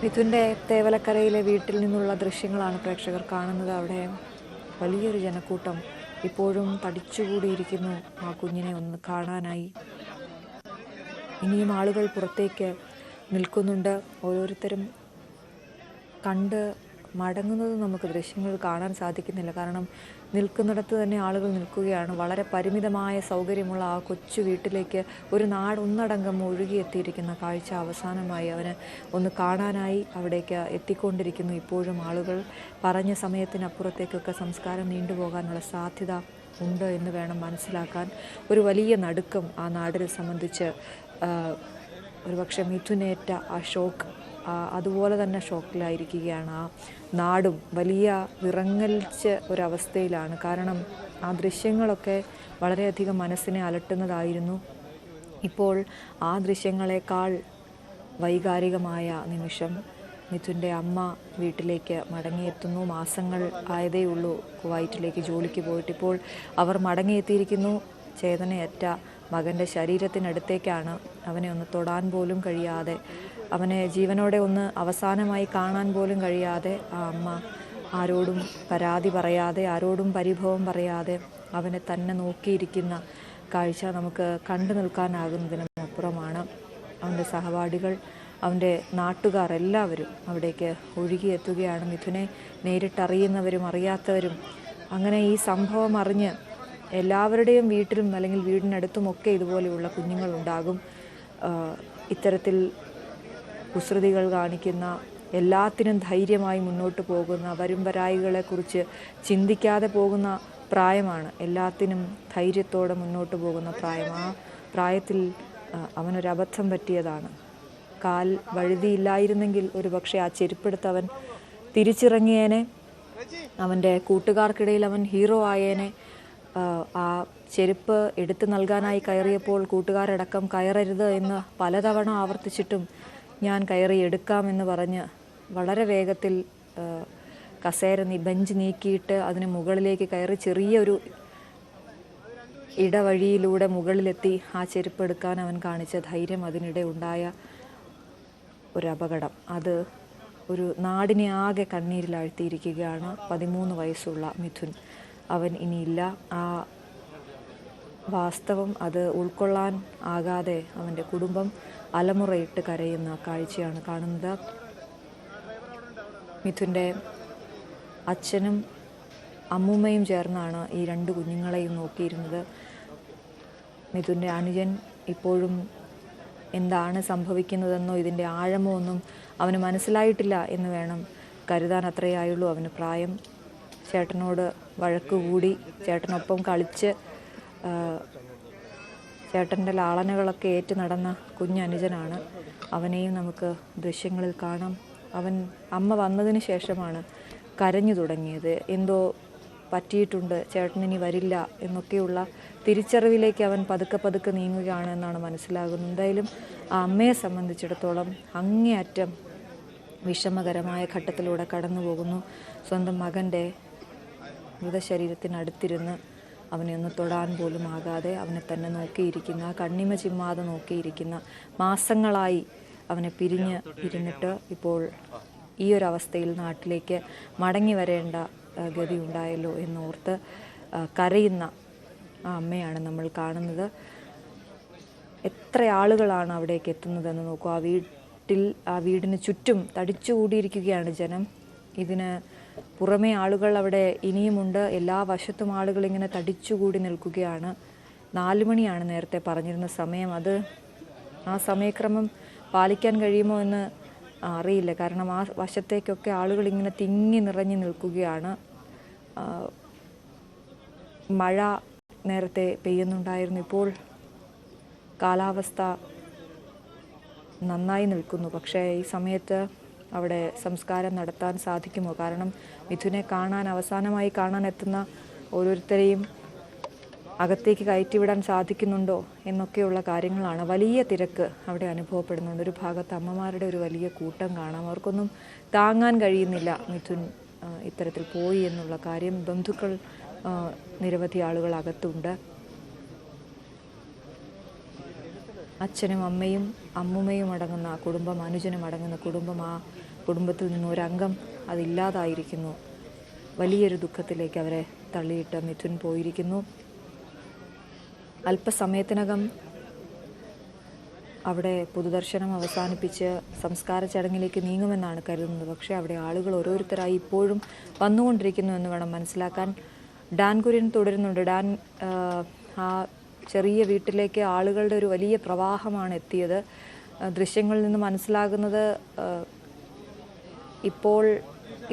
മിഥുൻ്റെ തേവലക്കരയിലെ വീട്ടിൽ നിന്നുള്ള ദൃശ്യങ്ങളാണ് പ്രേക്ഷകർ കാണുന്നത്. അവിടെ വലിയൊരു ജനക്കൂട്ടം ഇപ്പോഴും തടിച്ചുകൂടിയിരിക്കുന്നു ആ കുഞ്ഞിനെ ഒന്ന് കാണാനായി. ഇനിയും ആളുകൾ പുറത്തേക്ക് നിൽക്കുന്നുണ്ട്. ഓരോരുത്തരും കണ്ട് മടങ്ങുന്നത് നമുക്ക് ദൃശ്യങ്ങൾ കാണാൻ സാധിക്കുന്നില്ല. കാരണം നിൽക്കുന്നിടത്ത് തന്നെ ആളുകൾ നിൽക്കുകയാണ്. വളരെ പരിമിതമായ സൗകര്യമുള്ള ആ കൊച്ചു വീട്ടിലേക്ക് ഒരു നാടൊന്നടങ്കം ഒഴുകിയെത്തിയിരിക്കുന്ന കാഴ്ച അവസാനമായി അവന് ഒന്ന് കാണാനായി അവിടേക്ക് എത്തിക്കൊണ്ടിരിക്കുന്നു. ഇപ്പോഴും ആളുകൾ പറഞ്ഞ സമയത്തിനപ്പുറത്തേക്കൊക്കെ സംസ്കാരം നീണ്ടുപോകാനുള്ള സാധ്യത ഉണ്ട് എന്ന് വേണം മനസ്സിലാക്കാൻ. ഒരു വലിയ നടുക്കം ആ നാടിനെ സംബന്ധിച്ച് ഒരുപക്ഷെ മിഥുനേറ്റ ആ ഷോക്ക് അതുപോലെ തന്നെ ഷോക്കിലായിരിക്കുകയാണ് ആ നാടും. വലിയ വിറങ്ങലിച്ച ഒരവസ്ഥയിലാണ്. കാരണം ആ ദൃശ്യങ്ങളൊക്കെ വളരെയധികം മനസ്സിനെ അലട്ടുന്നതായിരുന്നു. ഇപ്പോൾ ആ ദൃശ്യങ്ങളെക്കാൾ വൈകാരികമായ നിമിഷം മിഥുൻ്റെ അമ്മ വീട്ടിലേക്ക് മടങ്ങിയെത്തുന്നു. മാസങ്ങൾ ആയതേ ഉള്ളൂ കുവൈറ്റിലേക്ക് ജോലിക്ക് പോയിട്ട്. ഇപ്പോൾ അവർ മടങ്ങിയെത്തിയിരിക്കുന്നു. ചേതനയറ്റ മകൻ്റെ ശരീരത്തിനടുത്തേക്കാണ്. അവനെ ഒന്ന് തൊടാൻ പോലും കഴിയാതെ, അവനെ ജീവനോടെ ഒന്ന് അവസാനമായി കാണാൻ പോലും കഴിയാതെ ആ അമ്മ ആരോടും പരാതി പറയാതെ, ആരോടും പരിഭവം പറയാതെ അവനെ തന്നെ നോക്കിയിരിക്കുന്ന കാഴ്ച നമുക്ക് കണ്ടു നിൽക്കാനാകുന്നതിനും അപ്പുറമാണ്. അവൻ്റെ സഹപാഠികൾ, അവൻ്റെ നാട്ടുകാർ എല്ലാവരും അവിടേക്ക് ഒഴുകിയെത്തുകയാണ്. മിഥുനെ നേരിട്ടറിയുന്നവരും അറിയാത്തവരും. അങ്ങനെ ഈ സംഭവം അറിഞ്ഞ് എല്ലാവരുടെയും വീട്ടിലും അല്ലെങ്കിൽ വീടിനടുത്തുമൊക്കെ ഇതുപോലെയുള്ള കുഞ്ഞുങ്ങളുണ്ടാകും. ഇത്തരത്തിൽ കുസൃതികൾ കാണിക്കുന്ന, എല്ലാത്തിനും ധൈര്യമായി മുന്നോട്ട് പോകുന്ന, വരും വരായികളെക്കുറിച്ച് ചിന്തിക്കാതെ പോകുന്ന പ്രായമാണ്. എല്ലാത്തിനും ധൈര്യത്തോടെ മുന്നോട്ട് പോകുന്ന പ്രായം. ആ പ്രായത്തിൽ അവനൊരബദ്ധം പറ്റിയതാണ്. കാൽ വഴുതിയില്ലായിരുന്നെങ്കിൽ ഒരുപക്ഷെ ആ ചെരുപ്പെടുത്ത് അവൻ തിരിച്ചിറങ്ങിയേനെ. അവൻ്റെ കൂട്ടുകാർക്കിടയിൽ അവൻ ഹീറോ ആയേനെ. ആ ചെരുപ്പ് എടുത്തു നൽകാനായി കയറിയപ്പോൾ കൂട്ടുകാരടക്കം കയറരുത് എന്ന് പലതവണ ആവർത്തിച്ചിട്ടും ഞാൻ കയറി എടുക്കാമെന്ന് പറഞ്ഞ് വളരെ വേഗത്തിൽ ബെഞ്ച് നീക്കിയിട്ട് അതിന് മുകളിലേക്ക് കയറി ചെറിയൊരു ഇടവഴിയിലൂടെ മുകളിലെത്തി ആ ചെരുപ്പ് എടുക്കാൻ അവൻ കാണിച്ച ധൈര്യം, അതിനിടെ ഉണ്ടായ ഒരു അപകടം, അത് ഒരു നാടിനെ ആകെ കണ്ണീരിലാഴ്ത്തിയിരിക്കുകയാണ്. 13 വയസ്സുള്ള മിഥുൻ, അവൻ ഇനിയില്ല. ആ വാസ്തവം അത് ഉൾക്കൊള്ളാൻ ആകാതെ അവൻ്റെ കുടുംബം അലമുറയിട്ട് കരയുന്ന കാഴ്ചയാണ് കാണുന്നത്. മിഥുൻ്റെ അച്ഛനും അമ്മൂമ്മയും ചേർന്നാണ് ഈ 2 കുഞ്ഞുങ്ങളെയും നോക്കിയിരുന്നത്. മിഥുൻ്റെ അനുജൻ ഇപ്പോഴും എന്താണ് സംഭവിക്കുന്നതെന്നോ ഇതിൻ്റെ ആഴമോ ഒന്നും അവന് മനസ്സിലായിട്ടില്ല എന്ന് വേണം കരുതാൻ. അത്രയായുള്ളൂ അവന് പ്രായം. ചേട്ടനോട് വഴക്കുകൂടി, ചേട്ടനൊപ്പം കളിച്ച് ചേട്ടൻ്റെ ലാളനകളൊക്കെ ഏറ്റു നടന്ന കുഞ്ഞനുജനാണ്. അവനെയും നമുക്ക് ദൃശ്യങ്ങളിൽ കാണാം. അവൻ അമ്മ വന്നതിന് ശേഷമാണ് കരഞ്ഞു തുടങ്ങിയത്. എന്തോ പറ്റിയിട്ടുണ്ട്, ചേട്ടനിനി വരില്ല എന്നൊക്കെയുള്ള തിരിച്ചറിവിലേക്ക് അവൻ പതുക്കെ നീങ്ങുകയാണ് എന്നാണ് മനസ്സിലാകുന്നത്. എന്തായാലും ആ അമ്മയെ സംബന്ധിച്ചിടത്തോളം അങ്ങേയറ്റം വിഷമകരമായ ഘട്ടത്തിലൂടെ കടന്നു പോകുന്നു. സ്വന്തം മകൻ്റെ മൃതശരീരത്തിനടുത്തിരുന്ന് അവനെ ഒന്ന് തൊടാൻ പോലും ആകാതെ അവനെ തന്നെ നോക്കിയിരിക്കുന്ന, കണ്ണിമ ചിമ്മാതെ നോക്കിയിരിക്കുന്ന, മാസങ്ങളായി അവനെ പിരിഞ്ഞ് ഇരുന്നിട്ട് ഇപ്പോൾ ഈ ഒരു അവസ്ഥയിൽ നാട്ടിലേക്ക് മടങ്ങി വരേണ്ട ഗതി ഉണ്ടായല്ലോ എന്നോർത്ത് കരയുന്ന ആ അമ്മയാണ് നമ്മൾ കാണുന്നത്. എത്ര ആളുകളാണ് അവിടേക്ക് എത്തുന്നതെന്ന് നോക്കൂ. ആ വീടിന് ചുറ്റും തടിച്ചുകൂടിയിരിക്കുകയാണ് ജനം. ഇതിന് പുറമേ ആളുകൾ അവിടെ ഇനിയുമുണ്ട്. എല്ലാ വശത്തും ആളുകൾ ഇങ്ങനെ തടിച്ചുകൂടി നിൽക്കുകയാണ്. 4 മണിയാണ് നേരത്തെ പറഞ്ഞിരുന്ന സമയം. അത് ആ സമയക്രമം പാലിക്കാൻ കഴിയുമോ എന്ന് അറിയില്ല. കാരണം ആ വശത്തേക്കൊക്കെ ആളുകൾ ഇങ്ങനെ തിങ്ങി നിറഞ്ഞു നിൽക്കുകയാണ്. മഴ നേരത്തെ പെയ്യുന്നുണ്ടായിരുന്നു. ഇപ്പോൾ കാലാവസ്ഥ നന്നായി നിൽക്കുന്നു. പക്ഷേ ഈ സമയത്ത് അവിടെ സംസ്കാരം നടത്താൻ സാധിക്കുമോ? കാരണം മിഥുനെ അവസാനമായി കാണാൻ എത്തുന്ന ഓരോരുത്തരെയും അകത്തേക്ക് കയറ്റിവിടാൻ സാധിക്കുന്നുണ്ടോ എന്നൊക്കെയുള്ള കാര്യങ്ങളാണ്. വലിയ തിരക്ക് അവിടെ അനുഭവപ്പെടുന്നുണ്ട്. ഒരു ഭാഗത്ത് അമ്മമാരുടെ ഒരു വലിയ കൂട്ടം കാണാം. അവർക്കൊന്നും താങ്ങാൻ കഴിയുന്നില്ല മിഥുൻ ഇത്തരത്തിൽ പോയി എന്നുള്ള കാര്യം. ബന്ധുക്കൾ നിരവധി ആളുകൾ അകത്തുണ്ട്. അച്ഛനും അമ്മയും അമ്മുമ്മയും അടങ്ങുന്ന കുടുംബം, അനുജനും അടങ്ങുന്ന കുടുംബം ആ കുടുംബത്തിൽ നിന്ന് ഒരംഗം അതില്ലാതായിരിക്കുന്നു. വലിയൊരു ദുഃഖത്തിലേക്ക് അവരെ തള്ളിയിട്ട് മിഥുൻ പോയിരിക്കുന്നു. അല്പസമയത്തിനകം അവിടെ പൊതുദർശനം അവസാനിപ്പിച്ച് സംസ്കാര ചടങ്ങിലേക്ക് നീങ്ങുമെന്നാണ് കരുതുന്നത്. പക്ഷേ അവിടെ ആളുകൾ ഓരോരുത്തരായി ഇപ്പോഴും വന്നുകൊണ്ടിരിക്കുന്നു എന്ന് വേണം മനസ്സിലാക്കാൻ. ഡാൻ കുര്യൻ തുടരുന്നുണ്ട്. ഡാൻ, ആ ചെറിയ വീട്ടിലേക്ക് ആളുകളുടെ ഒരു വലിയ പ്രവാഹമാണ് എത്തിയത്. ദൃശ്യങ്ങളിൽ നിന്ന് മനസ്സിലാകുന്നത്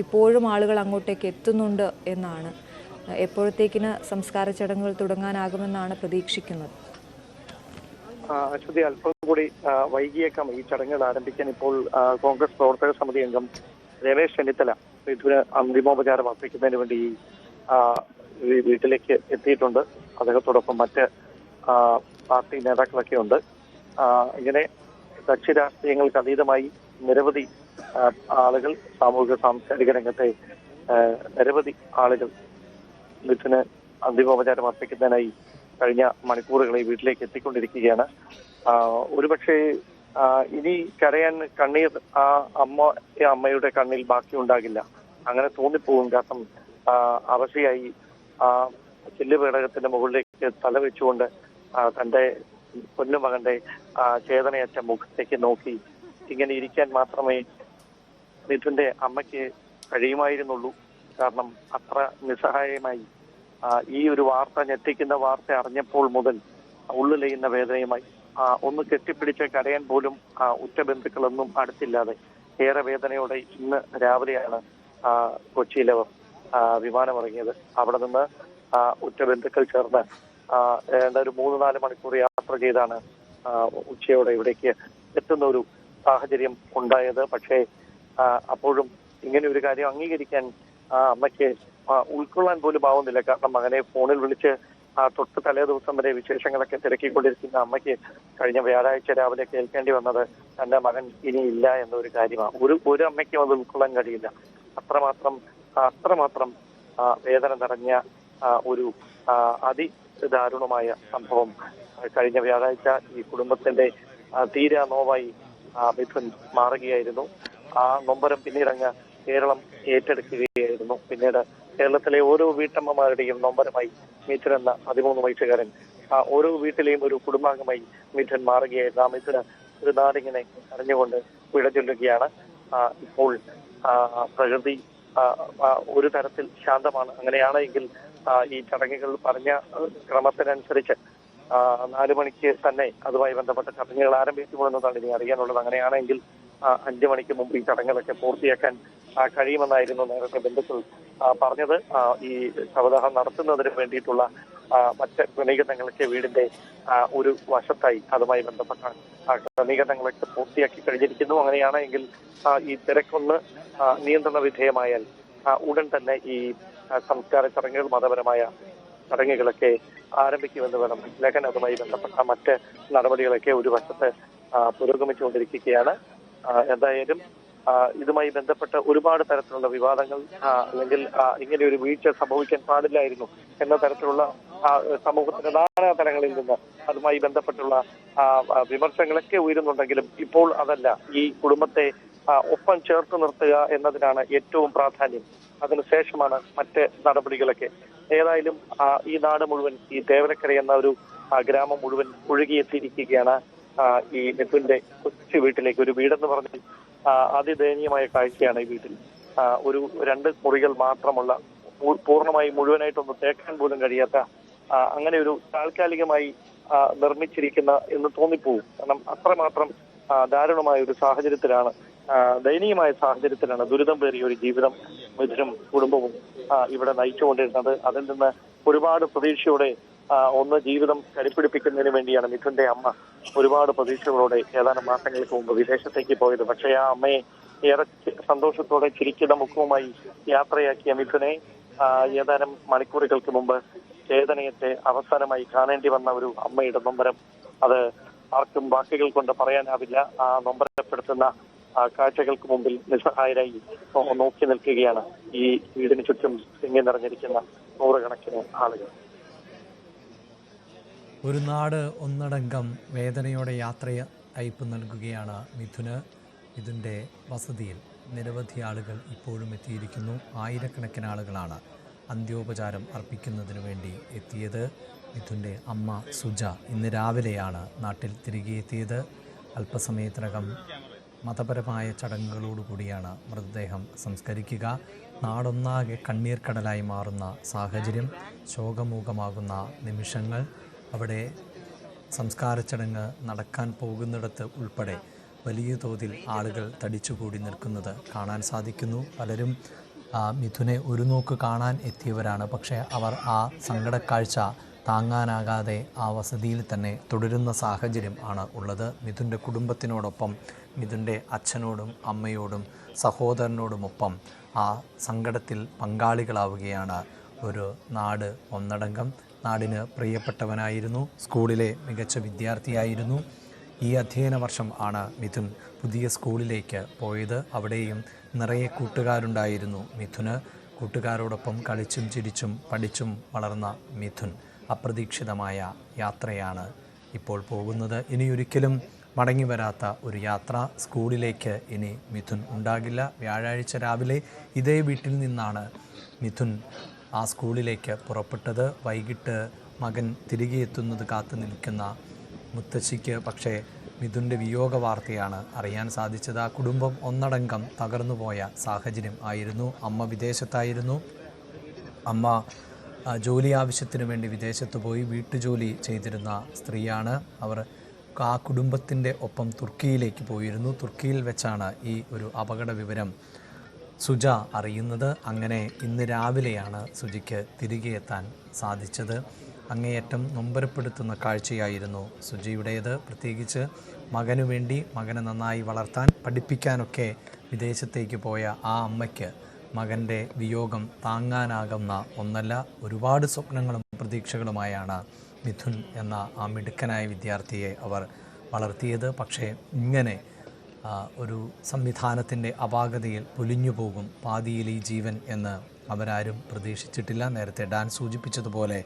ഇപ്പോഴും ആളുകൾ അങ്ങോട്ടേക്ക് എത്തുന്നുണ്ട് എന്നാണ്. എപ്പോഴത്തേക്കിന് സംസ്കാര ചടങ്ങുകൾ തുടങ്ങാനാകുമെന്നാണ് പ്രതീക്ഷിക്കുന്നത്? അശ്വതി, അല്പം കൂടി വൈകിയേക്കാം ഈ ചടങ്ങുകൾ ആരംഭിക്കാൻ. ഇപ്പോൾ കോൺഗ്രസ് പ്രവർത്തക സമിതി അംഗം രമേശ് ചെന്നിത്തല മിഥുന് അന്തിമോപചാരം അർപ്പിക്കുന്നതിന് വേണ്ടി ഈ വീട്ടിലേക്ക് എത്തിയിട്ടുണ്ട്. അദ്ദേഹത്തോടൊപ്പം മറ്റ് പാർട്ടി നേതാക്കളൊക്കെ ഉണ്ട്. ഇങ്ങനെ കക്ഷി രാഷ്ട്രീയങ്ങൾക്ക് അതീതമായി നിരവധി ആളുകൾ, സാമൂഹിക സാംസ്കാരിക രംഗത്തെ നിരവധി ആളുകൾ മിഥുന് അന്തിമോപചാരം അർപ്പിക്കുന്നതിനായി കഴിഞ്ഞ മണിക്കൂറുകളെ വീട്ടിലേക്ക് എത്തിക്കൊണ്ടിരിക്കുകയാണ്. ഒരുപക്ഷെ ഇനി കരയാൻ കണ്ണീർ ആ അമ്മയുടെ കണ്ണിൽ ബാക്കിയുണ്ടാകില്ല, അങ്ങനെ തോന്നിപ്പോകും. കാരണം അവശയായി ആ ചില്ലുപേടകത്തിന്റെ മുകളിലേക്ക് തലവെച്ചുകൊണ്ട് തന്റെ പൊന്നുമകന്റെ ചേതനയറ്റ മുഖത്തേക്ക് നോക്കി ഇങ്ങനെ ഇരിക്കാൻ മാത്രമേ മിഥുന്റെ അമ്മയ്ക്ക് കഴിയുമായിരുന്നുള്ളൂ. കാരണം അത്ര നിസ്സഹായമായി ഈ ഒരു വാർത്ത, ഞെട്ടിക്കുന്ന വാർത്ത അറിഞ്ഞപ്പോൾ മുതൽ ഉള്ളിലെയ്യുന്ന വേദനയുമായി ഒന്ന് കെട്ടിപ്പിടിച്ച് കരയാൻ പോലും ഉറ്റ ബന്ധുക്കളൊന്നും അടുത്തില്ലാതെ ഏറെ വേദനയോടെ ഇന്ന് രാവിലെയാണ് കൊച്ചിയിലവർ വിമാനമിറങ്ങിയത്. അവിടെ നിന്ന് ഉറ്റ ബന്ധുക്കൾ ചേർന്ന് ഒരു 3-4 മണിക്കൂർ യാത്ര ചെയ്താണ് ഉച്ചയോടെ ഇവിടേക്ക് എത്തുന്ന ഒരു സാഹചര്യം ഉണ്ടായത്. പക്ഷേ അപ്പോഴും ഇങ്ങനെ ഒരു കാര്യം അംഗീകരിക്കാൻ അമ്മയ്ക്ക് ഉൾക്കൊള്ളാൻ പോലും ആവുന്നില്ല. കാരണം മകനെ ഫോണിൽ വിളിച്ച് തൊട്ട് തലേ ദിവസം വരെ വിശേഷങ്ങളൊക്കെ തിരക്കിക്കൊണ്ടിരിക്കുന്ന അമ്മയ്ക്ക് കഴിഞ്ഞ വ്യാഴാഴ്ച രാവിലെ കേൾക്കേണ്ടി വന്നത് തന്റെ മകൻ ഇനിയില്ല എന്നൊരു കാര്യമാണ്. ഒരു അമ്മയ്ക്കും അത് ഉൾക്കൊള്ളാൻ കഴിയില്ല. അത്രമാത്രം വേദന നിറഞ്ഞ ഒരു അതിദാരുണമായ സംഭവം കഴിഞ്ഞ വ്യാഴാഴ്ച ഈ കുടുംബത്തിന്റെ തീരാ നോവായി മിഥുൻ മാറുകയായിരുന്നു. ആ നൊമ്പരം പിന്നീടങ്ങ് കേരളം ഏറ്റെടുക്കുകയായിരുന്നു. പിന്നീട് കേരളത്തിലെ ഓരോ വീട്ടമ്മമാരുടെയും നൊമ്പരമായി മിഥുൻ എന്ന 13 വയസ്സുകാരൻ ഓരോ വീട്ടിലെയും ഒരു കുടുംബാംഗമായി മിഥുൻ മാറുകയായിരുന്നു. ആ മിഥുന് ഒരു നാടിങ്ങനെ അറിഞ്ഞുകൊണ്ട് പിഴചൊല്ലുകയാണ്. ഇപ്പോൾ പ്രകൃതി ഒരു തരത്തിൽ ശാന്തമാണ്. അങ്ങനെയാണെങ്കിൽ ഈ ചടങ്ങുകൾ പറഞ്ഞ ക്രമത്തിനനുസരിച്ച് 4 മണിക്ക് തന്നെ അതുമായി ബന്ധപ്പെട്ട ചടങ്ങുകൾ ആരംഭിക്കുമെന്നതാണ് ഇനി അറിയാനുള്ളത്. അങ്ങനെയാണെങ്കിൽ 5 മണിക്ക് മുമ്പ് ഈ ചടങ്ങുകളൊക്കെ പൂർത്തിയാക്കാൻ കഴിയുമെന്നായിരുന്നു നേരത്തെ ബന്ധുക്കൾ പറഞ്ഞത്. ഈ ശവദാഹം നടത്തുന്നതിന് വേണ്ടിയിട്ടുള്ള മറ്റ് ക്രമീകരണങ്ങളൊക്കെ വീടിന്റെ ഒരു വശത്തായി അതുമായി ബന്ധപ്പെട്ട ക്രമീകരണങ്ങളൊക്കെ പൂർത്തിയാക്കി കഴിഞ്ഞിരിക്കുന്നു. അങ്ങനെയാണെങ്കിൽ ഈ തിരക്കൊന്ന് നിയന്ത്രണ വിധേയമായാൽ ഉടൻ തന്നെ ഈ സംസ്കാര ചടങ്ങുകൾ, മതപരമായ ചടങ്ങുകളൊക്കെ ആരംഭിക്കുമെന്ന് വേണം മനസ്സിലാക്കാൻ. അതുമായി ബന്ധപ്പെട്ട മറ്റ് നടപടികളൊക്കെ ഒരു വശത്ത് പുരോഗമിച്ചുകൊണ്ടിരിക്കുകയാണ്. എന്തായാലും ഇതുമായി ബന്ധപ്പെട്ട ഒരുപാട് തരത്തിലുള്ള വിവാദങ്ങൾ അല്ലെങ്കിൽ ഇങ്ങനെ ഒരു വീഴ്ച സംഭവിക്കാൻ പാടില്ലായിരുന്നു എന്ന തരത്തിലുള്ള സമൂഹത്തിന്റെ നാനാ തലങ്ങളിൽ നിന്ന് അതുമായി ബന്ധപ്പെട്ടുള്ള വിമർശനങ്ങളൊക്കെ ഉയരുന്നുണ്ടെങ്കിലും ഇപ്പോൾ അതല്ല. ഈ കുടുംബത്തെ ഒപ്പം ചേർത്ത് നിർത്തുക എന്നതിനാണ് ഏറ്റവും പ്രാധാന്യം. അതിനുശേഷമാണ് മറ്റ് നടപടികളൊക്കെ. ഏതായാലും ഈ നാട് മുഴുവൻ, ഈ തേവരക്കര എന്ന ഒരു ഗ്രാമം മുഴുവൻ ഒഴുകിയെത്തിയിരിക്കുകയാണ് ഈ മിഥുന്റെ കൊച്ചു വീട്ടിലേക്ക്. ഒരു വീടെന്ന് പറഞ്ഞാൽ അതിദയനീയമായ കാഴ്ചയാണ്. ഈ വീട്ടിൽ ഒരു 2 മുറികൾ മാത്രമുള്ള, പൂർണ്ണമായി മുഴുവനായിട്ടൊന്ന് തേക്കാൻ പോലും കഴിയാത്ത അങ്ങനെ ഒരു താൽക്കാലികമായി നിർമ്മിച്ചിരിക്കുന്ന എന്ന് തോന്നിപ്പോവും. കാരണം അത്രമാത്രം ദാരുണമായ ഒരു സാഹചര്യത്തിലാണ്, ദയനീയമായ സാഹചര്യത്തിലാണ് ദുരിതം പേറിയ ഒരു ജീവിതം മിഥുനും കുടുംബവും ഇവിടെ നയിച്ചുകൊണ്ടിരുന്നത്. അതിൽ നിന്ന് ഒരുപാട് പ്രതീക്ഷയോടെ ഒന്ന് ജീവിതം കരിപ്പിടിപ്പിക്കുന്നതിന് വേണ്ടിയാണ് മിഥുന്റെ അമ്മ ഒരുപാട് പ്രതീക്ഷകളോടെ ഏതാനും മാസങ്ങൾക്ക് മുമ്പ് വിദേശത്തേക്ക് പോയത്. പക്ഷേ ആ അമ്മയെ ഏറെ സന്തോഷത്തോടെ ചിരിക്കുന്ന മുഖവുമായി യാത്രയാക്കിയ മിഥുനെ ഏതാനും മണിക്കൂറുകൾക്ക് മുമ്പ് ചേതനയത്തെ അവസാനമായി കാണേണ്ടി വന്ന ഒരു അമ്മയുടെ നൊമ്പരം അത് ആർക്കും വാക്കുകൾ കൊണ്ട് പറയാനാവില്ല. ആ നൊമ്പരപ്പെടുത്തുന്ന കാഴ്ചകൾക്ക് മുമ്പിൽ നിസ്സഹായരായി നോക്കി നിൽക്കുകയാണ് ഈ വീടിന് ചുറ്റും തിങ്ങി നിറഞ്ഞിരിക്കുന്ന നൂറുകണക്കിന് ആളുകൾ. ഒരു നാട് ഒന്നടങ്കം വേദനയോടെ യാത്ര അയപ്പ് നൽകുകയാണ് മിഥുന് ഇതിൻ്റെ വസതിയിൽ. നിരവധി ആളുകൾ ഇപ്പോഴും എത്തിയിരിക്കുന്നു. ആയിരക്കണക്കിന് ആളുകളാണ് അന്ത്യോപചാരം അർപ്പിക്കുന്നതിന് വേണ്ടി എത്തിയത്. മിഥുൻ്റെ അമ്മ സുജ ഇന്ന് രാവിലെയാണ് നാട്ടിൽ തിരികെ എത്തിയത്. അല്പസമയത്തിനകം മതപരമായ ചടങ്ങുകളോടുകൂടിയാണ് മൃതദേഹം സംസ്കരിക്കുക. നാടൊന്നാകെ കണ്ണീർ കടലായി മാറുന്ന സാഹചര്യം, ശോകമൂകമാകുന്ന നിമിഷങ്ങൾ. അവിടെ സംസ്കാര ചടങ്ങ് നടക്കാൻ പോകുന്നിടത്ത് ഉൾപ്പെടെ വലിയ തോതിൽ ആളുകൾ തടിച്ചുകൂടി നിൽക്കുന്നത് കാണാൻ സാധിക്കുന്നു. പലരും മിഥുനെ ഒരു നോക്ക് കാണാൻ എത്തിയവരാണ്. പക്ഷേ അവർ ആ സങ്കടക്കാഴ്ച താങ്ങാനാകാതെ ആ വസതിയിൽ തന്നെ തുടരുന്ന സാഹചര്യം ആണ് ഉള്ളത്. മിഥുൻ്റെ കുടുംബത്തിനോടൊപ്പം മിഥുൻ്റെ അച്ഛനോടും അമ്മയോടും സഹോദരനോടുമൊപ്പം ആ സങ്കടത്തിൽ പങ്കാളികളാവുകയാണ് ഒരു നാട് ഒന്നടങ്കം. നാടിന് പ്രിയപ്പെട്ടവനായിരുന്നു, സ്കൂളിലെ മികച്ച വിദ്യാർത്ഥിയായിരുന്നു. ഈ അധ്യയന വർഷം ആണ് മിഥുൻ പുതിയ സ്കൂളിലേക്ക് പോയത്. അവിടെയും നിറയെ കൂട്ടുകാരുണ്ടായിരുന്നു മിഥുന്. കൂട്ടുകാരോടൊപ്പം കളിച്ചും ചിരിച്ചും പഠിച്ചും വളർന്ന മിഥുൻ അപ്രതീക്ഷിതമായ യാത്രയാണ് ഇപ്പോൾ പോകുന്നത്. ഇനിയൊരിക്കലും മടങ്ങി വരാത്ത ഒരു യാത്ര. സ്കൂളിലേക്ക് ഇനി മിഥുൻ ഉണ്ടാകില്ല. വ്യാഴാഴ്ച രാവിലെ ഇതേ വീട്ടിൽ നിന്നാണ് മിഥുൻ ആ സ്കൂളിലേക്ക് പുറപ്പെട്ടത്. വൈകിട്ട് മകൻ തിരികെ എത്തുന്നത് കാത്തു നിൽക്കുന്ന മുത്തശ്ശിക്ക് പക്ഷേ മിഥുൻ്റെ വിയോഗ വാർത്തയാണ് അറിയാൻ സാധിച്ചത്. ആ കുടുംബം ഒന്നടങ്കം തകർന്നുപോയ സാഹചര്യം ആയിരുന്നു. അമ്മ വിദേശത്തായിരുന്നു. അമ്മ ജോലി ആവശ്യത്തിന് വേണ്ടി വിദേശത്ത് പോയി വീട്ടുജോലി ചെയ്തിരുന്ന സ്ത്രീയാണ്. അവർ ആ കുടുംബത്തിൻ്റെ ഒപ്പം തുർക്കിയിലേക്ക് പോയിരുന്നു. തുർക്കിയിൽ വെച്ചാണ് ഈ ഒരു അപകട വിവരം സുജ അറിയുന്നത്. അങ്ങനെ ഇന്ന് രാവിലെയാണ് സുജയ്ക്ക് തിരികെ എത്താൻ സാധിച്ചത്. അങ്ങേയറ്റം നൊമ്പരപ്പെടുത്തുന്ന കാഴ്ചയായിരുന്നു സുജയുടേത്. പ്രത്യേകിച്ച് മകനു വേണ്ടി, മകനെ നന്നായി വളർത്താൻ പഠിപ്പിക്കാനൊക്കെ വിദേശത്തേക്ക് പോയ ആ അമ്മയ്ക്ക് മകൻ്റെ വിയോഗം താങ്ങാനാകുന്ന ഒന്നല്ല. ഒരുപാട് സ്വപ്നങ്ങളും പ്രതീക്ഷകളുമായാണ് മിഥുൻ എന്ന ആ മിടുക്കനായ വിദ്യാർത്ഥിയെ അവർ വളർത്തിയത്. പക്ഷേ ഇങ്ങനെ ഒരു സംവിധാനത്തിൻ്റെ അപാകതയിൽ പൊലിഞ്ഞു പോകും പാതിയിൽ ഈ ജീവൻ എന്ന് അവരാരും പ്രതീക്ഷിച്ചിട്ടില്ല. നേരത്തെ ഡാൻ സൂചിപ്പിച്ചതുപോലെ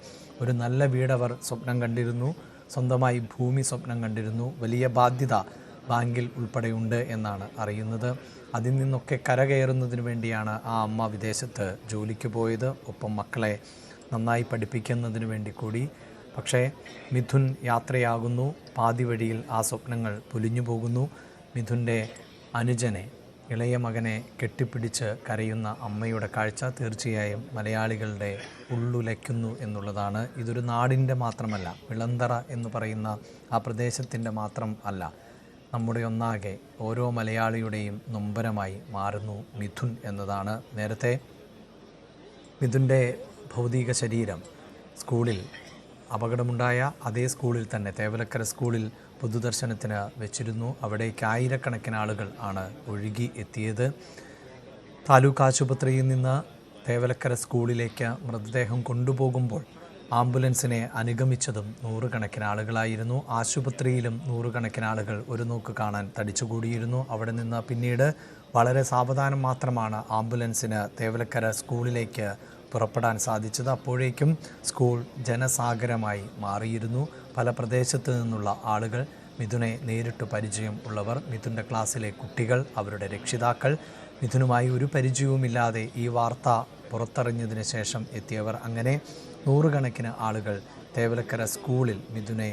ഒരു നല്ല വീടവർ സ്വപ്നം കണ്ടിരുന്നു, സ്വന്തമായി ഭൂമി സ്വപ്നം കണ്ടിരുന്നു, വലിയ ബാധ്യത ബാങ്കിൽ ഉൾപ്പെടെയുണ്ട് എന്നാണ് അറിയുന്നത്. അതിൽ നിന്നൊക്കെ കരകയറുന്നതിന് വേണ്ടിയാണ് ആ അമ്മ വിദേശത്ത് ജോലിക്ക് പോയത്, ഒപ്പം മക്കളെ നന്നായി പഠിപ്പിക്കുന്നതിന് വേണ്ടി കൂടി. പക്ഷേ മിഥുൻ യാത്രയാകുന്നു. പാതി വഴിയിൽ ആ സ്വപ്നങ്ങൾ പൊലിഞ്ഞു പോകുന്നു. മിഥുൻ്റെ അനുജനെ, ഇളയ മകനെ കെട്ടിപ്പിടിച്ച് കരയുന്ന അമ്മയുടെ കാഴ്ച തീർച്ചയായും മലയാളികളുടെ ഉള്ളുലയ്ക്കുന്നു എന്നുള്ളതാണ്. ഇതൊരു നാടിൻ്റെ മാത്രമല്ല, വിളന്തറ എന്ന് പറയുന്ന ആ പ്രദേശത്തിൻ്റെ മാത്രം അല്ല, നമ്മുടെ ഒന്നാകെ ഓരോ മലയാളിയുടെയും നൊമ്പരമായി മാറുന്നു മിഥുൻ എന്നതാണ്. നേരത്തെ മിഥുൻ്റെ ഭൗതിക ശരീരം സ്കൂളിൽ അപകടമുണ്ടായ അതേ സ്കൂളിൽ തന്നെ, തേവലക്കര സ്കൂളിൽ പൊതുദർശനത്തിന് വെച്ചിരുന്നു. അവിടേക്ക് ആയിരക്കണക്കിന് ആളുകൾ ആണ് ഒഴുകി എത്തിയത്. താലൂക്ക് ആശുപത്രിയിൽ നിന്ന് തേവലക്കര സ്കൂളിലേക്ക് മൃതദേഹം കൊണ്ടുപോകുമ്പോൾ ആംബുലൻസിനെ അനുഗമിച്ചതും നൂറുകണക്കിന് ആളുകളായിരുന്നു. ആശുപത്രിയിലും നൂറുകണക്കിന് ആളുകൾ ഒരു നോക്ക് കാണാൻ തടിച്ചുകൂടിയിരുന്നു. അവിടെ നിന്ന് പിന്നീട് വളരെ സാവധാനം മാത്രമാണ് ആംബുലൻസിന് തേവലക്കര സ്കൂളിലേക്ക് പുറപ്പെടാൻ സാധിച്ചത്. അപ്പോഴേക്കും സ്കൂൾ ജനസാഗരമായി മാറിയിരുന്നു. പല പ്രദേശത്ത് നിന്നുള്ള ആളുകൾ, മിഥുനെ നേരിട്ട് പരിചയം ഉള്ളവർ, മിഥുൻ്റെ ക്ലാസ്സിലെ കുട്ടികൾ, അവരുടെ രക്ഷിതാക്കൾ, മിഥുനുമായി ഒരു പരിചയവുമില്ലാതെ ഈ വാർത്ത പുറത്തറിഞ്ഞതിന് ശേഷം എത്തിയവർ, അങ്ങനെ നൂറുകണക്കിന് ആളുകൾ തേവലക്കര സ്കൂളിൽ മിഥുനെ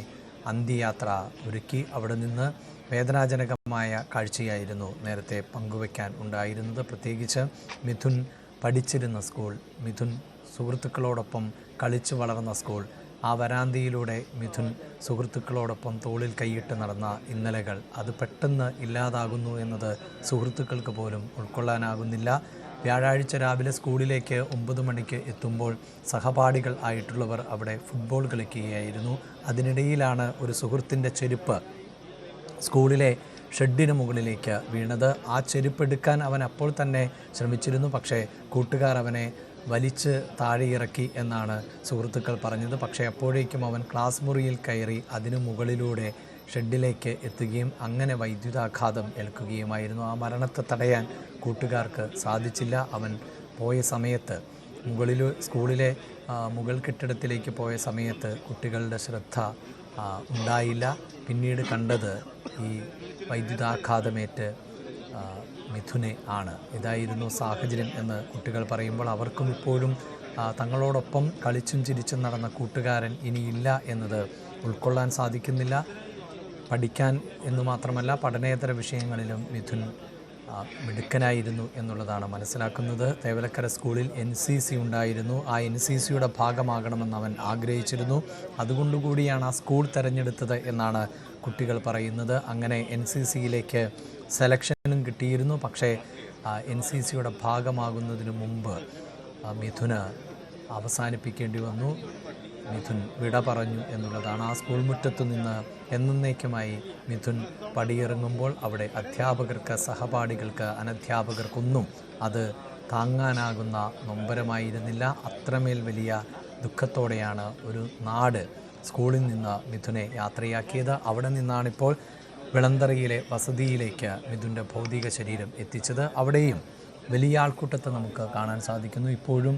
അന്ത്യയാത്ര ഒരുക്കി. അവിടെ നിന്ന് വേദനാജനകമായ കാഴ്ചയായിരുന്നു നേരത്തെ പങ്കുവയ്ക്കാൻ ഉണ്ടായിരുന്നത്. പ്രത്യേകിച്ച് മിഥുൻ പഠിച്ചിരുന്ന സ്കൂൾ, മിഥുൻ സുഹൃത്തുക്കളോടൊപ്പം കളിച്ചു വളർന്ന സ്കൂൾ, ആ വരാന്തയിലൂടെ മിഥുൻ സുഹൃത്തുക്കളോടൊപ്പം തോളിൽ കൈയിട്ട് നടന്ന ഇന്നലകൾ, അത് പെട്ടെന്ന് ഇല്ലാതാകുന്നു എന്നത് സുഹൃത്തുക്കൾക്ക് പോലും ഉൾക്കൊള്ളാനാകുന്നില്ല. വ്യാഴാഴ്ച രാവിലെ സ്കൂളിലേക്ക് 9 മണിക്ക് എത്തുമ്പോൾ സഹപാഠികൾ ആയിട്ടുള്ളവർ അവിടെ ഫുട്ബോൾ കളിക്കുകയായിരുന്നു. അതിനിടയിലാണ് ഒരു സുഹൃത്തിൻ്റെ ചെരുപ്പ് സ്കൂളിലെ ഷെഡിന് മുകളിലേക്ക് വീണത്. ആ ചെരുപ്പെടുക്കാൻ അവൻ അപ്പോൾ തന്നെ ശ്രമിച്ചിരുന്നു. പക്ഷേ കൂട്ടുകാർ അവനെ വലിച്ച് താഴെ ഇറക്കി എന്നാണ് സുഹൃത്തുക്കൾ പറഞ്ഞത്. പക്ഷേ അപ്പോഴേക്കും അവൻ ക്ലാസ് മുറിയിൽ കയറി അതിനു മുകളിലൂടെ ഷെഡിലേക്ക് എത്തുകയും അങ്ങനെ വൈദ്യുതാഘാതം ഏൽക്കുകയുമായിരുന്നു. ആ മരണത്തെ തടയാൻ കൂട്ടുകാർക്ക് സാധിച്ചില്ല. അവൻ പോയ സമയത്ത് സ്കൂളിലെ മുകൾ കെട്ടിടത്തിലേക്ക് പോയ സമയത്ത് കുട്ടികളുടെ ശ്രദ്ധ ഉണ്ടായില്ല. പിന്നീട് കണ്ടത് ഈ വൈദ്യുതാഘാതമേറ്റ് മിഥുനെ ആണ്. ഇതായിരുന്നു സാഹചര്യം എന്ന് കുട്ടികൾ പറയുമ്പോൾ അവർക്കും ഇപ്പോഴും തങ്ങളോടൊപ്പം കളിച്ചും ചിരിച്ചും നടന്ന കൂട്ടുകാരൻ ഇനിയില്ല എന്നത് ഉൾക്കൊള്ളാൻ സാധിക്കുന്നില്ല. പഠിക്കാൻ എന്നു മാത്രമല്ല പഠനേതര വിഷയങ്ങളിലും മിഥുൻ മിടുക്കനായിരുന്നു എന്നുള്ളതാണ് മനസ്സിലാക്കുന്നത്. തേവലക്കര സ്കൂളിൽ NCC ഉണ്ടായിരുന്നു. ആ NCCയുടെ ഭാഗമാകണമെന്ന് അവൻ ആഗ്രഹിച്ചിരുന്നു. അതുകൊണ്ടുകൂടിയാണ് ആ സ്കൂൾ തിരഞ്ഞെടുത്തത് എന്നാണ് കുട്ടികൾ പറയുന്നത്. അങ്ങനെ NCCയിലേക്ക് സെലക്ഷനും കിട്ടിയിരുന്നു. പക്ഷേ NCCയുടെ ഭാഗമാകുന്നതിന് മുമ്പ് മിഥുന് അവസാനിപ്പിക്കേണ്ടി വന്നു. മിഥുൻ വിട പറഞ്ഞു എന്നുള്ളതാണ്. ആ സ്കൂൾ മുറ്റത്തു നിന്ന് എന്നേക്കുമായി മിഥുൻ പടിയിറങ്ങുമ്പോൾ അവിടെ അധ്യാപകർക്ക്, സഹപാഠികൾക്ക്, അനധ്യാപകർക്കൊന്നും അത് താങ്ങാനാകുന്ന നൊമ്പരമായിരുന്നില്ല. അത്രമേൽ വലിയ ദുഃഖത്തോടെയാണ് ഒരു നാട് സ്കൂളിൽ നിന്ന് മിഥുനെ യാത്രയാക്കിയത്. അവിടെ നിന്നാണിപ്പോൾ വിളന്തറയിലെ വസതിയിലേക്ക് മിഥുൻ്റെ ഭൗതിക ശരീരം എത്തിച്ചത്. അവിടെയും വലിയ ആൾക്കൂട്ടത്തെ നമുക്ക് കാണാൻ സാധിക്കുന്നു. ഇപ്പോഴും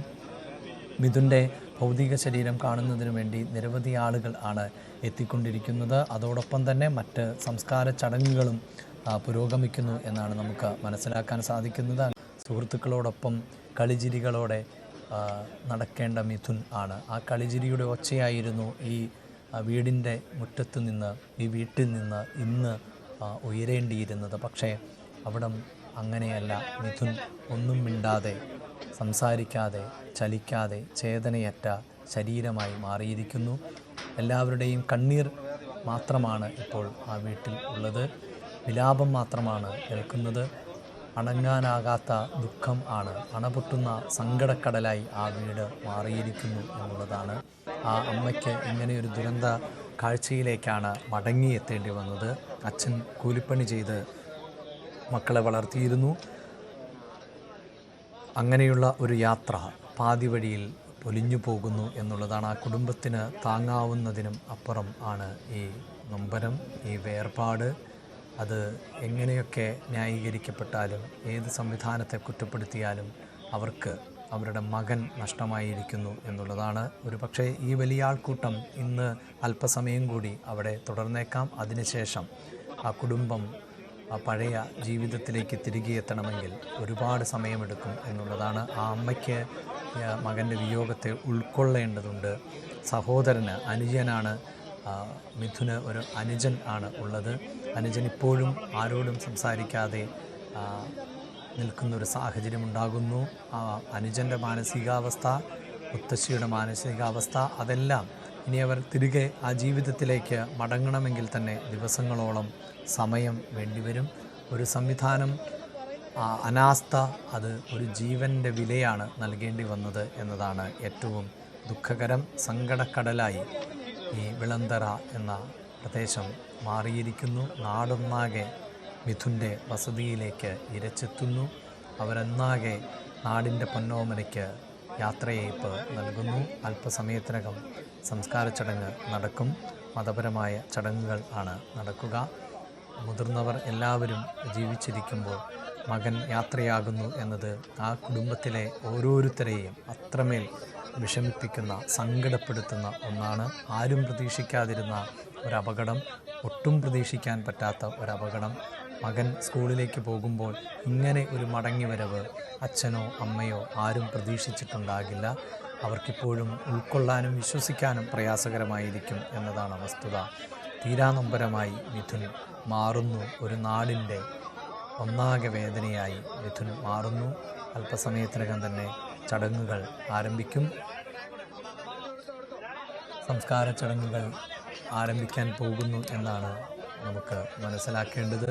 മിഥുൻ്റെ ഭൗതിക ശരീരം കാണുന്നതിന് വേണ്ടി നിരവധി ആളുകൾ ആണ് എത്തിക്കൊണ്ടിരിക്കുന്നത്. അതോടൊപ്പം തന്നെ മറ്റ് സംസ്കാര ചടങ്ങുകളും പുരോഗമിക്കുന്നു എന്നാണ് നമുക്ക് മനസ്സിലാക്കാൻ സാധിക്കുന്നത്. സുഹൃത്തുക്കളോടൊപ്പം കളിചിരികളോടെ നടക്കേണ്ട മിഥുൻ ആണ്. ആ കളിചിരിയുടെ ഒച്ചയായിരുന്നു ഈ വീടിൻ്റെ മുറ്റത്ത് നിന്ന്, ഈ വീട്ടിൽ നിന്ന് ഇന്ന് ഉയരേണ്ടിയിരുന്നത്. പക്ഷേ അവിടം അങ്ങനെയല്ല. മിഥുൻ ഒന്നും മിണ്ടാതെ, സംസാരിക്കാതെ, ചലിക്കാതെ ചേതനയറ്റ ശരീരമായി മാറിയിരിക്കുന്നു. എല്ലാവരുടെയും കണ്ണീർ മാത്രമാണ് ഇപ്പോൾ ആ വീട്ടിൽ ഉള്ളത്. വിലാപം മാത്രമാണ് കേൾക്കുന്നത്. അടങ്ങാനാകാത്ത ദുഃഖം ആണ്. അണപൊട്ടുന്ന സങ്കടക്കടലായി ആ വീട് മാറിയിരിക്കുന്നു എന്നുള്ളതാണ്. ആ അമ്മയ്ക്ക് ഇങ്ങനെയൊരു ദുരന്ത കാഴ്ചയിലേക്കാണ് മടങ്ങിയെത്തേണ്ടി വന്നത്. അച്ഛൻ കൂലിപ്പണി ചെയ്ത് മക്കളെ വളർത്തിയിരുന്നു. അങ്ങനെയുള്ള ഒരു യാത്ര പാതി വഴിയിൽ പൊലിഞ്ഞു പോകുന്നു എന്നുള്ളതാണ്. ആ കുടുംബത്തിന് താങ്ങാവുന്നതിനും അപ്പുറം ആണ് ഈ നൊമ്പരം, ഈ വേർപാട്. അത് എങ്ങനെയൊക്കെ ന്യായീകരിക്കപ്പെട്ടാലും, ഏത് സംവിധാനത്തെ കുറ്റപ്പെടുത്തിയാലും അവർക്ക് അവരുടെ മകൻ നഷ്ടമായിരിക്കുന്നു എന്നുള്ളതാണ്. ഒരു പക്ഷേ ഈ വലിയ ആൾക്കൂട്ടം ഇന്ന് അല്പസമയം കൂടി അവിടെ തുടർന്നേക്കാം. അതിനുശേഷം ആ കുടുംബം ആ പഴയ ജീവിതത്തിലേക്ക് തിരികെ എത്തണമെങ്കിൽ ഒരുപാട് സമയമെടുക്കും എന്നുള്ളതാണ്. ആ അമ്മയ്ക്ക് മകൻ്റെ വിയോഗത്തെ ഉൾക്കൊള്ളേണ്ടതുണ്ട്. സഹോദരന്, അനുജനാണ് മിഥുന് ഒരു അനുജൻ ആണ് ഉള്ളത്. അനുജൻ ഇപ്പോഴും ആരോടും സംസാരിക്കാതെ നിൽക്കുന്നൊരു സാഹചര്യം ഉണ്ടാകുന്നു. ആ അനുജൻ്റെ മാനസികാവസ്ഥ, മുത്തശ്ശിയുടെ മാനസികാവസ്ഥ, അതെല്ലാം ഇനി അവർ തിരികെ ആ ജീവിതത്തിലേക്ക് മടങ്ങണമെങ്കിൽ തന്നെ ദിവസങ്ങളോളം സമയം വേണ്ടിവരും. ഒരു സംവിധാനം അനാസ്ഥ, അത് ഒരു ജീവൻ്റെ വിലയാണ് നൽകേണ്ടി വന്നത് എന്നതാണ് ഏറ്റവും ദുഃഖകരം. സങ്കടക്കടലായി ഈ വിളന്തറ എന്ന പ്രദേശം മാറിയിരിക്കുന്നു. നാടൊന്നാകെ മിഥുൻ്റെ വസതിയിലേക്ക് ഇരച്ചെത്തുന്നു. അവരെന്നാകെ നാടിൻ്റെ പൊന്നോമനയ്ക്ക് യാത്രയയപ്പ് നൽകുന്നു. അല്പസമയത്തിനകം സംസ്കാര ചടങ്ങ് നടക്കും. മതപരമായ ചടങ്ങുകൾ ആണ് നടക്കുക. മുതിർന്നവർ എല്ലാവരും ജീവിച്ചിരിക്കുമ്പോൾ മകൻ യാത്രയാകുന്നു എന്നത് ആ കുടുംബത്തിലെ ഓരോരുത്തരെയും അത്രമേൽ വിഷമിപ്പിക്കുന്ന, സങ്കടപ്പെടുത്തുന്ന ഒന്നാണ്. ആരും പ്രതീക്ഷിക്കാതിരുന്ന ഒരപകടം, ഒട്ടും പ്രതീക്ഷിക്കാൻ പറ്റാത്ത ഒരപകടം. മകൻ സ്കൂളിലേക്ക് പോകുമ്പോൾ ഇങ്ങനെ ഒരു മടങ്ങിവരവ് അച്ഛനോ അമ്മയോ ആരും പ്രതീക്ഷിച്ചിട്ടുണ്ടാകില്ല. അവർക്കിപ്പോഴും ഉൾക്കൊള്ളാനും വിശ്വസിക്കാനും പ്രയാസകരമായിരിക്കും എന്നതാണ് വസ്തുത. തീരാനൊമ്പരമായി മിഥുൻ മാറുന്നു. ഒരു നാടിൻ്റെ ഒന്നാകെ വേദനയായി മിഥുൻ മാറുന്നു. അല്പസമയത്തിനകം തന്നെ ചടങ്ങുകൾ ആരംഭിക്കും. സംസ്കാര ചടങ്ങുകൾ ആരംഭിക്കാൻ പോകുന്നു എന്നാണ് നമുക്ക് മനസ്സിലാക്കേണ്ടത്.